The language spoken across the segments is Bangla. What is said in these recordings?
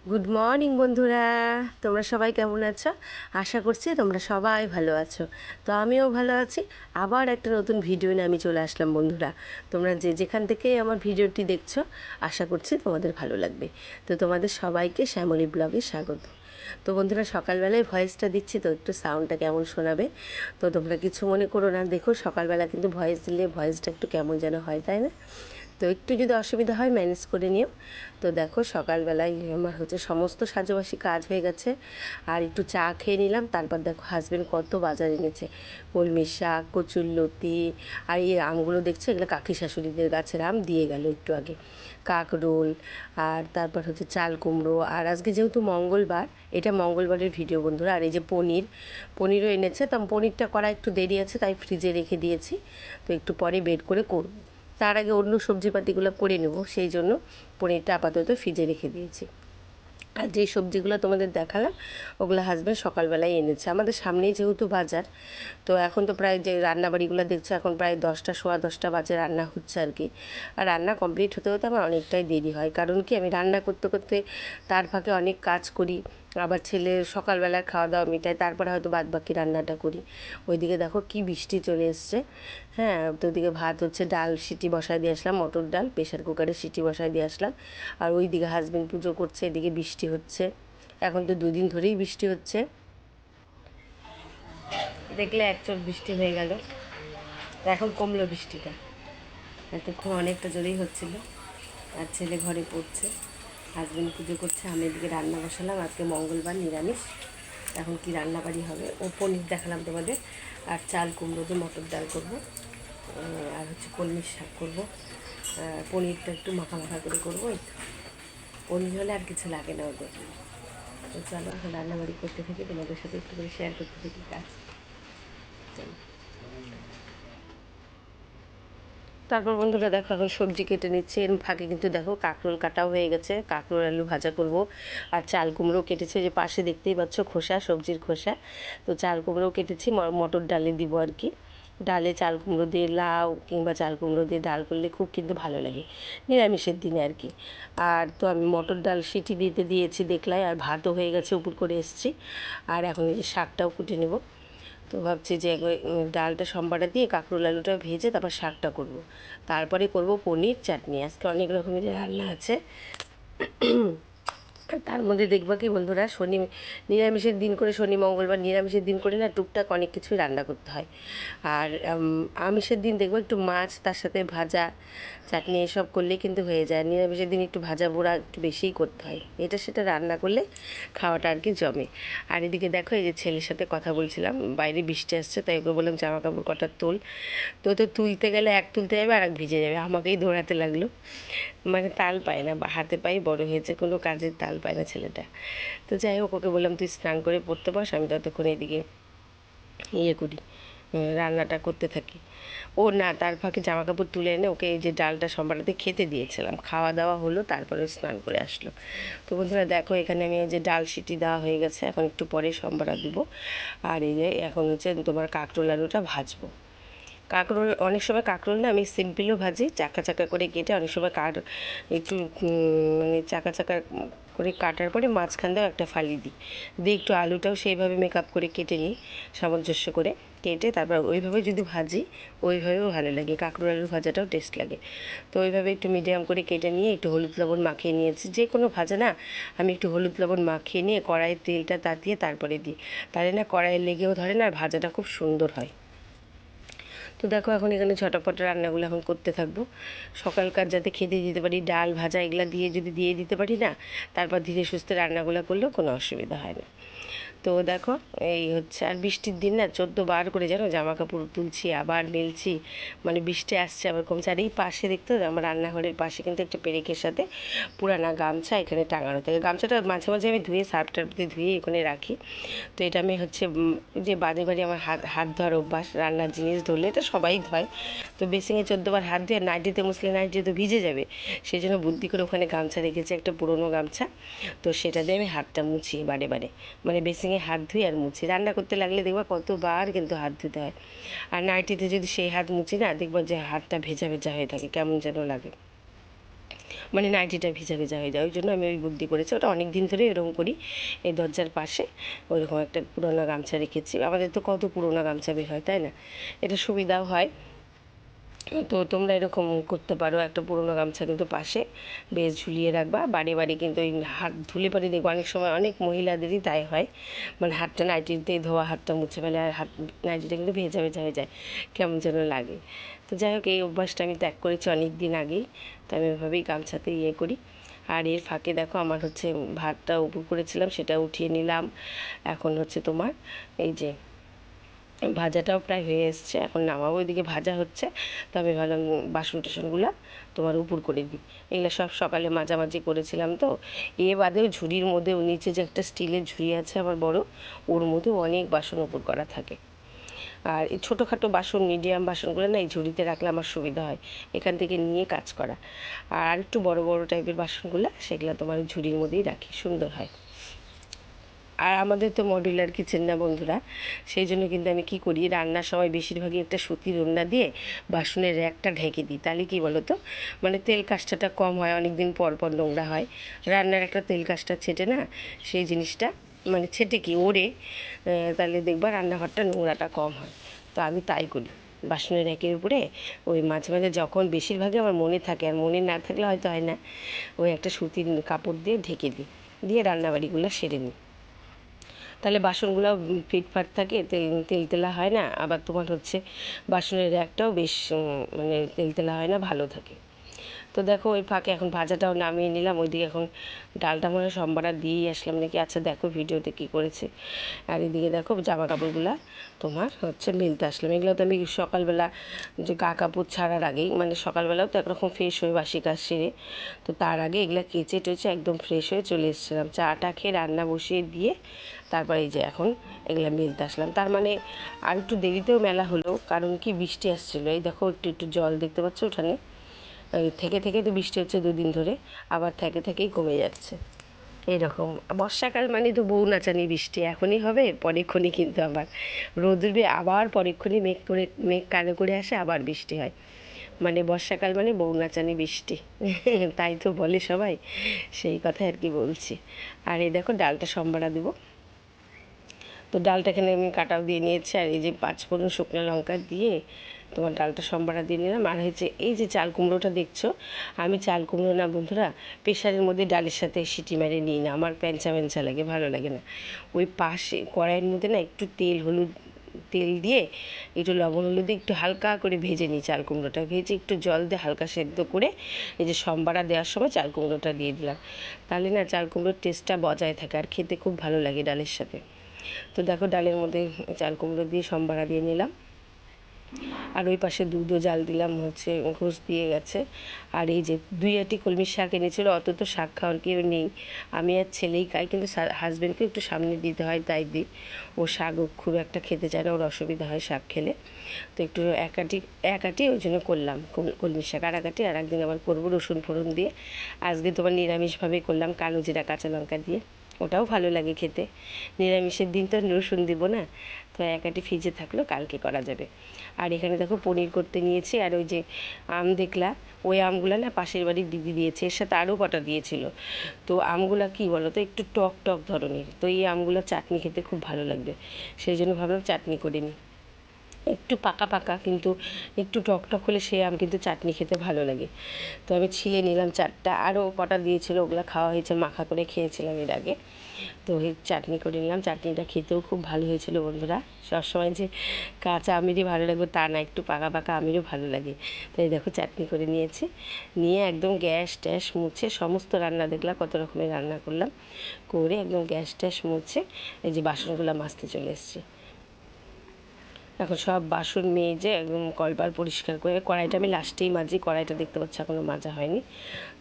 গুড মর্নিং বন্ধুরা, তোমরা সবাই কেমন আছো? আশা করছি তোমরা সবাই ভালো আছো। তো আমিও ভালো আছি। আবার একটা নতুন ভিডিও নিয়ে আমি চলে আসলাম বন্ধুরা। তোমরা যে যেখান থেকে আমার ভিডিওটি দেখছো, আশা করছি তোমাদের ভালো লাগবে। তো তোমাদের সবাইকে শ্যামলী ব্লগে স্বাগত। তো বন্ধুরা, সকালবেলায় ভয়েসটা দিচ্ছি, তো একটু সাউন্ডটা কেমন শোনাবে। তো তোমরা কিছু মনে করো না, দেখো সকালবেলা কিন্তু ভয়েস দিলে ভয়েসটা একটু কেমন যেন হয়, তাই না? তো একটু যদি অসুবিধা হয় ম্যানেজ করে নিও। তো দেখো সকালবেলায় আমার হচ্ছে সমস্ত সাজবাসি কাজ হয়ে গেছে, আর একটু চা খেয়ে নিলাম। তারপর দেখো হাজব্যান্ড কত বাজার এনেছে, কলমি শাক, কচুরলতি, আর এই আমগুলো দেখছো, এগুলো কাকি শাশুড়িদের গাছের আম, দিয়ে গেল একটু আগে। কাকরোল, আর তারপর হচ্ছে চাল কুমড়ো, আর আজকে যেহেতু মঙ্গলবার, এটা মঙ্গলবারের ভিডিও বন্ধুরা। আর এই যে পনিরও এনেছে, তো পনিরটা করা একটু দেরি আছে, তাই ফ্রিজে রেখে দিয়েছি। তো একটু পরে বের করে করব, তার আগে অন্য সবজিপাতিগুলো করে নেব, সেই জন্য পনিরটা আপাতত ফ্রিজে রেখে দিয়েছি। আর যেই সবজিগুলো তোমাদের দেখালাম, ওগুলো হাজব্যান্ড সকালবেলায় এনেছে। আমাদের সামনেই যেহেতু বাজার, তো এখন তো প্রায় যে রান্নাবাড়িগুলো দেখছো, এখন প্রায় 10টা সোয়া 10টা বাজে রান্না হচ্ছে আর কি। আর রান্না কমপ্লিট হতে হতে আমার অনেকটাই দেরি হয়, কারণ কি আমি রান্না করতে করতে তার ফাঁকে অনেক কাজ করি। আবার ছেলে সকালবেলার খাওয়া দাওয়া মিটাই, তারপরে হয়তো বাদবাকি রান্নাটা করি। ওইদিকে দেখো কি বৃষ্টি চলে এসছে। হ্যাঁ, তো ওদিকে ভাত হচ্ছে, ডাল সিটি বসায় দিয়ে আসলাম, মটর ডাল প্রেশার কুকারে সিটি বসায় দিয়ে আসলাম। আর ওইদিকে হাজব্যান্ড পুজো করছে, এদিকে বৃষ্টি হচ্ছে। এখন তো 2 দিন ধরেই বৃষ্টি হচ্ছে, দেখলে এক চোখ বৃষ্টি হয়ে গেল। এখন কমলো বৃষ্টিটা, এতক্ষণ অনেকটা জোরেই হচ্ছিল। আর ছেলে ঘরে পড়ছে, হাজব্যান্ড পুজো করছে, আমি এদিকে রান্না বসালাম। আজকে মঙ্গলবার, নিরামিষ। এখন কি রান্নাবাড়ি হবে, ও পনির দেখালাম তোমাদের, আর চাল কুমড়ো দিয়ে মটর ডাল করবো, আর হচ্ছে কলমির শাক করবো। পনিরটা একটু মাখা মাখা করে করবো। এই তো, পনির হলে আর কিছু লাগে না ওদের। তো চলো এখন রান্নাবাড়ি করতে থাকি, তোমাদের সাথে একটু করে শেয়ার করতে থাকি কাজ। চলো। তারপর বন্ধুরা দেখো, এখন সবজি কেটে নিচ্ছে, এর ফাঁকে কিন্তু দেখো কাঁকরোল কাটাও হয়ে গেছে, কাঁকরোল আলু ভাজা করব। আর চাল কুমড়ো কেটেছে, যে পাশে দেখতেই পাচ্ছ খোসা, সবজির খোসা। তো চাল কুমড়োও কেটেছি, মটর ডালে দিব আর কি। ডালে চাল কুমড়ো দিয়ে, লাউ কিংবা চাল কুমড়ো দিয়ে ডাল করলে খুব কিন্তু ভালো লাগে নিরামিষের দিনে আর কি। আর তো আমি মটর ডাল সিটি দিতে দিয়েছি দেখলাই, আর ভাতও হয়ে গেছে, উপর করে এসেছি। আর এখন এই যে শাকটাও কুটে নেব। তো ভাবছি যে ডালটা সম্বারটা দিয়ে কাঁকরোল আলুটা ভেজে তারপর শাকটা করব। তারপরে করব পনির চাটনি। আজকে অনেক রকমের রান্না আছে। তার মধ্যে দেখবা কি বন্ধুরা, নিরামিষের দিন করে, শনি মঙ্গলবার নিরামিষের দিন করে না, টুকটাক অনেক কিছুই রান্না করতে হয়। আর আমিষের দিন দেখবো একটু মাছ, তার সাথে ভাজা, চাটনি এসব করলেই কিন্তু হয়ে যায়। নিরামিষের দিন একটু ভাজা পোড়া একটু বেশিই করতে হয়, এটা সেটা রান্না করলে খাওয়াটা আর কি জমে। আর এদিকে দেখো, এই যে ছেলের সাথে কথা বলছিলাম, বাইরে বৃষ্টি আসছে, তাই ওকে বললাম জামা কাপড় কটা তোল। তো তুলতে গেলে এক তুলতে যাবে আর এক ভিজে যাবে, আমাকেই দৌড়াতে লাগলো। মানে তাল পায় না, বা হাতে পায়ে বড় হয়েছে, কোনো কাজের তাল পায় না ছেলেটা। তো যাই হোক, ওকে বললাম তুই স্নান করে পড়তে বস, আমি ততক্ষণ এদিকে ইয়ে করি, রান্নাটা করতে থাকি। ও না, তার ফাঁকে জামা কাপড় তুলে এনে ওকে এই যে ডালটা সম্বারাতে খেতে দিয়েছিলাম, খাওয়া দাওয়া হলো, তারপরে স্নান করে আসলো। তো বন্ধুরা দেখো, এখানে আমি এই যে ডাল সিটি দেওয়া হয়ে গেছে, এখন একটু পরে সম্বারা দিব। আর এই যে এখন হচ্ছে তোমার কাঁকরোল আলুটা ভাজবো। কাঁকরোল অনেক সময় কাঁকরোল না আমি সিম্পলও ভাজি, চাকা চাকা করে কেটে, অনেক সময় একটু মানে চাকা চাকা করে কাটার পরে মাঝখান দিয়েও একটা ফালি দিই, দিয়ে একটু আলুটাও সেইভাবে মেকআপ করে কেটে নিই, সামঞ্জস্য করে কেটে তারপর ওইভাবে যদি ভাজি, ওইভাবেও ভালো লাগে, কাঁকরোল আলু ভাজাটাও টেস্ট লাগে। তো ওইভাবে একটু মিডিয়াম করে কেটে নিয়ে একটু হলুদ লবণ মাখিয়ে নিয়েছি। যে কোনো ভাজা না, আমি একটু হলুদ লবণ মাখিয়ে নিয়ে কড়াইয়ের তেলটা তাতিয়ে তারপরে দিই, তাহলে না কড়াইয়ে লেগেও ধরে না, আর ভাজাটা খুব সুন্দর হয়। তো দেখো, এখন এখানে ঝটাপট রান্নাগুলো এখন করতে থাকবো, সকালকার যাতে খেতে দিতে পারি, ডাল ভাজা এগুলো দিয়ে যদি দিয়ে দিতে পারি না, তারপর ধীরে সুস্থে রান্নাগুলো করলেও কোনো অসুবিধা হয় না। তো দেখো, এই হচ্ছে, আর বৃষ্টির দিন না 14 বার করে জানো জামা কাপড় তুলছি, আবার মেলছি, মানে বৃষ্টি আসছে আবার কমছে। আর এই পাশে দেখতে, আমার রান্নাঘরের পাশে কিন্তু একটা পেরেকের সাথে পুরানা গামছা এখানে টাঙানো থাকে। গামছাটা মাঝে মাঝে আমি ধুয়ে সার্ফ টার্ফ দিয়ে ধুয়ে এখানে রাখি। তো এটা আমি হচ্ছে যে বাড়ি বাড়ি আমার হাত হাত ধোয়ার অভ্যাস, রান্নার জিনিস ধরলে এটা সবাই ধোয়। তো বেসিনে 14 বার হাত ধুয়ে, নাইটিতে মুসলে নাইটি তো ভিজে যাবে, সেই জন্য বুদ্ধি করে ওখানে গামছা রেখেছি, একটা পুরনো গামছা। তো সেটা দিয়ে আমি হাতটা মুছি বারে বারে, মানে বেসিনে হাত ধুই আর মুছি। রান্না করতে লাগলে দেখবা কতবার কিন্তু হাত ধুতে হয়। আর নাইটিতে যদি সেই হাত মুছি না, দেখবা যে হাতটা ভেজা ভেজা হয়ে থাকে, কেমন যেন লাগে। মানে নাইটিটা ভিজা ভিজা হয়ে যায়। ওই জন্য আমি ওই বুদ্ধি করেছি, ওটা অনেক দিন ধরে এরকম করি। এই দরজার পাশে ওইরকম একটা পুরোনো গামছা রেখেছি, আমাদের তো কত পুরোনো গামছা বের হয়, তাই না? এটা সুবিধাও হয়। তো তোমরা এরকম করতে পারো, একটা পুরোনো গামছা কিন্তু পাশে বেশ ঝুলিয়ে রাখবা। বাড়ি বাড়ি কিন্তু এই হাত ধুলে পরে দেখবো অনেক সময় অনেক মহিলাদেরই তাই হয়, মানে হাতটা নাইটিতে ধোয়া হাতটা মুছে ফেলে আর হাত নাইটিটা কিন্তু ভেজা ভেজা হয়ে যায়, কেমন যেন লাগে। তো যাই হোক, এই অভ্যাসটা আমি ত্যাগ করেছি অনেক দিন আগেই, তো আমি এভাবেই গামছাতে ইয়ে করি। আর এর ফাঁকে দেখো আমার হচ্ছে ভাতটা উপর করেছিলাম, সেটা উঠিয়ে নিলাম। এখন হচ্ছে তোমার এই যে ভাজাটাও প্রায় হয়ে এসছে, এখন নামাবো। ওইদিকে ভাজা হচ্ছে, তো আমি ভাবলাম বাসন টাসনগুলো তোমার উপর করে দিই। এগুলো সব সকালে মাঝামাঝি করেছিলাম। তো এ বাদেও ঝুড়ির মধ্যেও নিচে যে একটা স্টিলের ঝুড়ি আছে আমার বড়, ওর মধ্যেও অনেক বাসন উপর করা থাকে। আর এই ছোটোখাটো বাসন, মিডিয়াম বাসনগুলো না এই ঝুড়িতে রাখলে আমার সুবিধা হয় এখান থেকে নিয়ে কাজ করা। আর একটু বড় বড় টাইপের বাসনগুলো সেগুলো তোমার ঝুড়ির মধ্যেই রাখি, সুন্দর হয়। আর আমাদের তো মডুলার কিচেন না বন্ধুরা, সেই জন্য কিন্তু আমি কী করি, রান্নার সময় বেশিরভাগই একটা সুতির ওড়না দিয়ে বাসনের র্যাকটা ঢেকে দিই। তাহলে কী বলো তো, মানে তেল কাজটাটা কম হয়, অনেক দিন পর পর নোংরা হয়। রান্নার একটা তেল কাজটা ছেটে না, সেই জিনিসটা মানে ছেটে কি ওড়ে, তাহলে দেখবা রান্নাঘরটা নোংরাটা কম হয়। তো আমি তাই করি, বাসনের র্যাকের উপরে ওই মাঝে মাঝে যখন বেশিরভাগই আমার মনে থাকে, আর মনে না থাকলে হয়তো হয় না, ওই একটা সুতির কাপড় দিয়ে ঢেকে দিই, দিয়ে রান্নাবাড়িগুলো সেরে নিই। তাহলে বাসনগুলো ফিটফাট থাকে, তেলতেলা হয় না। আবার তোমার হচ্ছে বাসনের র্যাকটাও বেশ মানে তেলতেলা হয় না, ভালো থাকে। তো দেখো ওই ফাঁকে এখন ভাজাটাও নামিয়ে নিলাম, ওইদিকে এখন ডালটা মনে হয় সম্বারা দিয়েই আসলাম নাকি। আচ্ছা দেখো ভিডিওতে কী করেছে। আর এদিকে দেখো জামা কাপড়গুলো তোমার হচ্ছে মেলতে আসলাম। এগুলো তো আমি সকালবেলা যে গা কাপড় ছাড়ার আগেই, মানে সকালবেলাও তো একরকম ফ্রেশ হয়ে বাসি কাজ সেরে, তো তার আগে এগুলো কেচে টেচে একদম ফ্রেশ হয়ে চলে এসেছিলাম, চাটা খেয়ে রান্না বসিয়ে দিয়ে তারপরে এই যে এখন এগুলো মেলতে আসলাম। তার মানে আর একটু দেরিতেও মেলা হলো, কারণ কি বৃষ্টি আসছিলো। এই দেখো একটু একটু জল দেখতে পাচ্ছ উঠানে, থেকে থেকে তো বৃষ্টি হচ্ছে দুদিন ধরে, আবার থেকে থেকেই কমে যাচ্ছে। এইরকম বর্ষাকাল মানে তো বউ নাচানি বৃষ্টি, এখনই হবে পরেক্ষণই কিন্তু আবার রোদ উঠবে, আবার পরেক্ষণই মেঘ কালো করে আসে, আবার বৃষ্টি হয়। মানে বর্ষাকাল মানে বউ নাচানি বৃষ্টি তাই তো বলে সবাই, সেই কথা আর কি বলছি। আর এই দেখো ডালটা সম্বারা দেবো, তো ডালটা এখানে আমি কাটাও দিয়ে নিয়েছি। আর এই যে 5 ফোড়ন শুকনো লঙ্কা দিয়ে তোমার ডালটা সম্বারা দিয়ে নিলাম। আর হচ্ছে এই যে চাল কুমড়োটা দেখছো, আমি চাল কুমড়ো না বন্ধুরা প্রেশারের মধ্যে ডালের সাথে সিটি মেরে নিই না, আমার প্যাঞ্চা প্যাঞ্চা লাগে, ভালো লাগে না। ওই পাশে কড়াইয়ের মধ্যে না একটু তেল দিয়ে একটু লবণ হলুদ দিয়ে একটু হালকা করে ভেজে নিই চাল কুমড়োটা, ভেজে একটু জল দিয়ে হালকা সেদ্ধ করে এই যে সম্বারা দেওয়ার সময় চাল কুমড়োটা দিয়ে দিলাম। তাহলে না চাল কুমড়োর টেস্টটা বজায় থাকে আর খেতে খুব ভালো লাগে ডালের সাথে। তো দেখো ডালের মধ্যে চাল কুমড়ো দিয়ে সম্বারা দিয়ে নিলাম। আর ওই পাশে দুধও জাল দিলাম, হচ্ছে ঘোষ দিয়ে গেছে। আর এই যে 2 আঁটি কলমির শাক এনেছিল, অত তো শাক খাওয়ার কেউ নেই, আমি আর ছেলেই খাই, কিন্তু হাজব্যান্ডকে একটু সামনে দিতে হয় তাই দিই। ও শাক খুব একটা খেতে চায় না, ওর অসুবিধা হয় শাক খেলে। তো একটু এক আঁটি ওই জন্য করলাম কলমির শাক, আর এক আঁটি আর একদিন আবার করবো রসুন ফোড়ন দিয়ে। আজকে তোমার নিরামিষভাবে করলাম, কালো জিরা কাঁচা লঙ্কা দিয়ে, ওটাও ভালো লাগে খেতে। নিরামিষের দিন তো রসুন দিব না, তো এক আঁটি ফ্রিজে থাকলেও কালকে করা যাবে। আর এখানে দেখো পনির করতে নিয়েছি। আর ওই যে আম দেখলা, ওই আমগুলো না পাশের বাড়ির দিদি দিয়েছে, এর সাথে আরও কটা দিয়েছিল। তো আমগুলো কী বলো তো একটু টক টক ধরনের, তো এই আমগুলো চাটনি খেতে খুব ভালো লাগবে, সেই জন্য ভাবলাম চাটনি করে নিই। একটু পাকা পাকা কিন্তু একটু টক টক হলে সে আম কিন্তু চাটনি খেতে ভালো লাগে। তো আমি ছিলে নিলাম 4টা, আরও কটা দিয়েছিল, ওগুলো খাওয়া হয়েছে, মাখা করে খেয়েছিলাম এর আগে। তো এই চাটনি করে নিলাম, চাটনিটা খেতেও খুব ভালো হয়েছিল বন্ধুরা। সবসময় যে কাঁচা আমেরই ভালো লাগবে তা না, একটু পাকা পাকা আমেরও ভালো লাগে। তাই দেখো চাটনি করে নিয়েছি, নিয়ে একদম গ্যাস ট্যাস মুছে সমস্ত রান্না দেখলাম কত রকমের রান্না করলাম, করে একদম গ্যাস ট্যাস মুছে এই যে বাসনগুলো মাজতে চলে এসেছি। এখন সব বাসন মেজে একদম কলপার পরিষ্কার করে, কড়াইটা আমি লাস্টেই মাজি, কড়াইটা দেখতে পাচ্ছি এখনও মাজা হয়নি।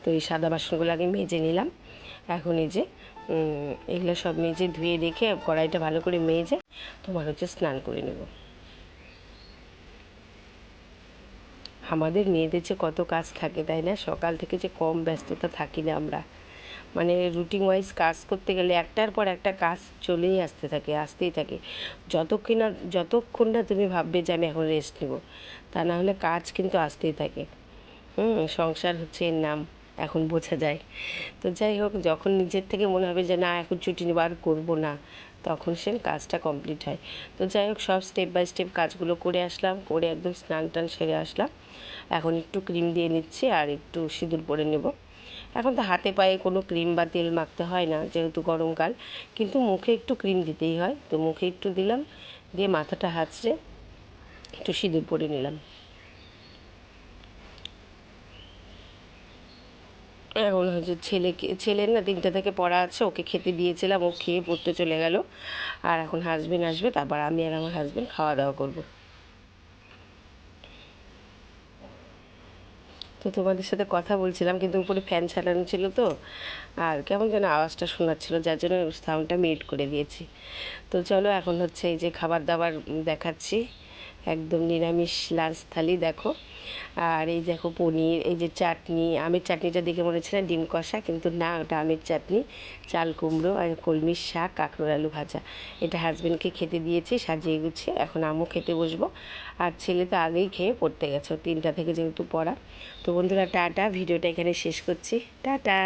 তো এই সাদা বাসনগুলো আগে মেজে নিলাম। এখন এই যে এগুলো সব মেজে ধুয়ে রেখে কড়াইটা ভালো করে মেজে তোমার হচ্ছে স্নান করে নেব। আমাদের মেয়েদের যে কত কাজ থাকে তাই না, সকাল থেকে যে কম ব্যস্ততা থাকি না আমরা, মানে রুটিন ওয়াইজ কাজ করতে গেলে একটার পর একটা কাজ চলেই আসতেই থাকে। যতক্ষণ না তুমি ভাববে যে আমি এখন রেস্ট নেব, তা না হলে কাজ কিন্তু আসতেই থাকে। সংসার হচ্ছে এর নাম, এখন বোঝা যায়। তো যাই হোক, যখন নিজের থেকে মনে হবে যে না এখন ছুটি নেব আর করবো না, তখন সে কাজটা কমপ্লিট হয়। তো যাই হোক, সব স্টেপ বাই স্টেপ কাজগুলো করে আসলাম, করে একদম স্নান টান সেরে আসলাম। এখন একটু ক্রিম দিয়ে নিচ্ছি আর একটু সিঁদুর পরে নেব। এখন তো হাতে পায়ে কোনো ক্রিম বা তেল মাখতে হয় না যেহেতু গরমকাল, কিন্তু মুখে একটু ক্রিম দিতেই হয়। তো মুখে একটু দিলাম, দিয়ে মাথাটা হাঁচড়ে একটু সিঁদুর পরে নিলাম। এখন হচ্ছে ছেলের না 3টে থেকে পড়া আছে, ওকে খেতে দিয়েছিলাম, ও খেয়ে পড়তে চলে গেল। আর এখন হাজবেন্ড আসবে, তারপর আমি আর আমার হাজবেন্ড খাওয়া দাওয়া করবো। তো তোমাদের সাথে কথা বলছিলাম, কিন্তু উপরে ফ্যান চালানো ছিল তো, আর কেমন যেন আওয়াজটা শোনাচ্ছিল, যার জন্য সাউন্ডটা মিউট করে দিয়েছি। তো চলো, এখন হচ্ছে এই যে খাবার দাবার দেখাচ্ছি। একদম নিরামিষ লাঞ্চ থালি দেখো। আর এই দেখো পনির, এই যে চাটনি, আমের চাটনিটা দেখে মনে হচ্ছে না ডিম কষা, কিন্তু না, ওটা আমের চাটনি, চাল কুমড়ো আর কলমির শাক, কাঁকরোল আলু ভাজা। এটা হাজবেন্ডকে খেতে দিয়েছি সাজিয়ে গুছিয়ে, এখন আমিও খেতে বসবো। আর ছেলে তো আগেই খেয়ে পড়তে গেছে, 3টা থেকে যেহেতু পড়া। তো বন্ধুরা, টাটা, ভিডিওটা এখানে শেষ করছি, টাটা।